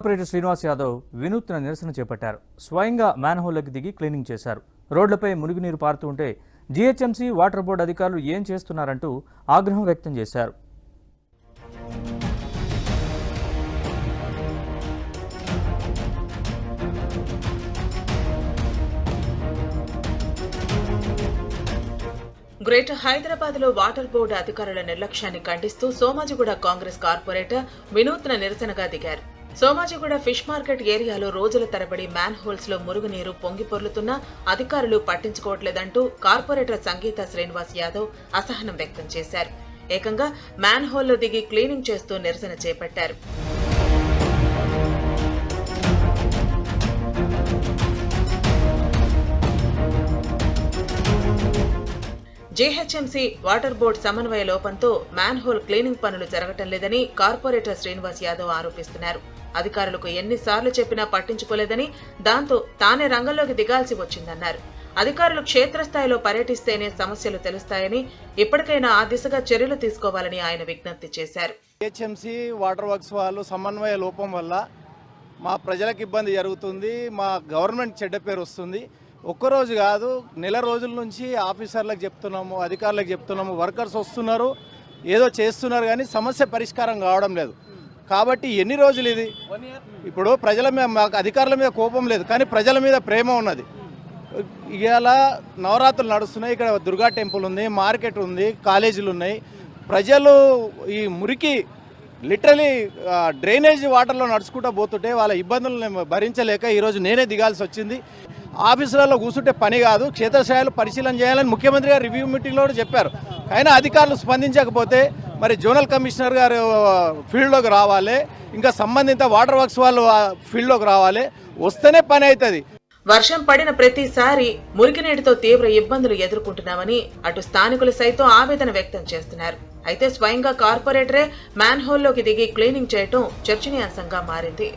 Corporator Srinivas Yadav వినూత్న నిరసన చేపట్టారు. స్వయంగా మ్యాన్హోల్లోకి దిగి క్లీనింగ్ చేశారు. రోడ్లపై మురుగునీరు పారుతుంటే జీహెచ్ఎంసీ వాటర్ బోర్డు అధికారులు ఏం చేస్తున్నారంటూ ఆగ్రహం వ్యక్తం చేశారు. గ్రేటర్ హైదరాబాద్ లో వాటర్ బోర్డు అధికారుల నిర్లక్ష్యాన్ని ఖండిస్తూ సోమాజిగూడ కాంగ్రెస్ కార్పొరేటర్ వినూత్న నిరసనగా దిగారు. సోమాజిగూడ ఫిష్ మార్కెట్ ఏరియాలో రోజుల తరబడి మ్యాన్ హోల్స్ లో మురుగునీరు పొంగి పొర్లుతున్నా అధికారులు పట్టించుకోవట్లేదంటూ కార్పొరేటర్ సంగీత శ్రీనివాస్ యాదవ్ అసహనం వ్యక్తం చేశారు. ఏకంగా మ్యాన్ హోల్లో దిగి క్లీనింగ్ చేస్తూ నిరసన చేపట్టారు. జీహెచ్ఎంసీ వాటర్ బోర్డు సమన్వయ లోపంతో మ్యాన్ హోల్ క్లీనింగ్ పనులు జరగటం లేదని కార్పొరేటర్ శ్రీనివాస్ యాదవ్ ఆరోపిస్తున్నారు. అధికారులకు ఎన్నిసార్లు చెప్పినా పట్టించుకోలేదని, దాంతో తానే రంగంలోకి దిగాల్సి వచ్చిందన్నారు. అధికారులు క్షేత్రస్థాయిలో పర్యటిస్తేనే సమస్యలు తెలుస్తాయని, ఇప్పటికైనా ఆ దిశగా చర్యలు తీసుకోవాలని ఆయన విజ్ఞప్తి చేశారు. జీహెచ్ఎంసీ వాటర్ వర్క్స్ వాళ్ళు సమన్వయ లోపం వల్ల మా ప్రజలకు ఇబ్బంది జరుగుతుంది, మా గవర్నమెంట్ చెడ్డ పేరు వస్తుంది. ఒక్కరోజు కాదు, నెల రోజుల నుంచి ఆఫీసర్లకు చెప్తున్నాము, అధికారులకు చెప్తున్నాము, వర్కర్స్ వస్తున్నారు, ఏదో చేస్తున్నారు, కానీ సమస్య పరిష్కారం కావడం లేదు. కాబట్టి ఎన్ని రోజులు ఇది? ఇప్పుడు ప్రజల మీద, మాకు అధికారుల మీద కోపం లేదు, కానీ ప్రజల మీద ప్రేమ ఉన్నది. ఇవాళ నవరాత్రులు నడుస్తున్నాయి, ఇక్కడ దుర్గా టెంపుల్ ఉంది, మార్కెట్ ఉంది, కాలేజీలు ఉన్నాయి. ప్రజలు ఈ మురికి లిటరలీ డ్రైనేజ్ వాటర్లో నడుచుకుంటూ పోతుంటే వాళ్ళ ఇబ్బందులను భరించలేక ఈరోజు నేనే దిగాల్సి వచ్చింది. ఆఫీసులలో కూర్చుంటే పని కాదు, క్షేత్రస్థాయిలో పరిశీలన చేయాలని ముఖ్యమంత్రి గారు రివ్యూ మీటింగ్లో కూడా చెప్పారు. అయినా అధికారులు స్పందించకపోతే మరి జోనల్ కమిషనర్ గారు ఫీల్డ్లోకి రావాలి, ఇంకా సంబంధిత వాటర్ వర్క్స్ వాళ్ళు ఫీల్డ్లోకి రావాలి, వస్తేనే పని అవుతుంది. వర్షం పడిన ప్రతిసారి మురికినీటితో తీవ్ర ఇబ్బందులు ఎదుర్కొంటున్నామని అటు స్థానికులు సైతం ఆవేదన వ్యక్తం చేస్తున్నారు. అయితే స్వయంగా కార్పొరేటరే మ్యాన్ హోల్లోకి దిగి క్లీనింగ్ చేయటం చర్చనీయాంశంగా మారింది.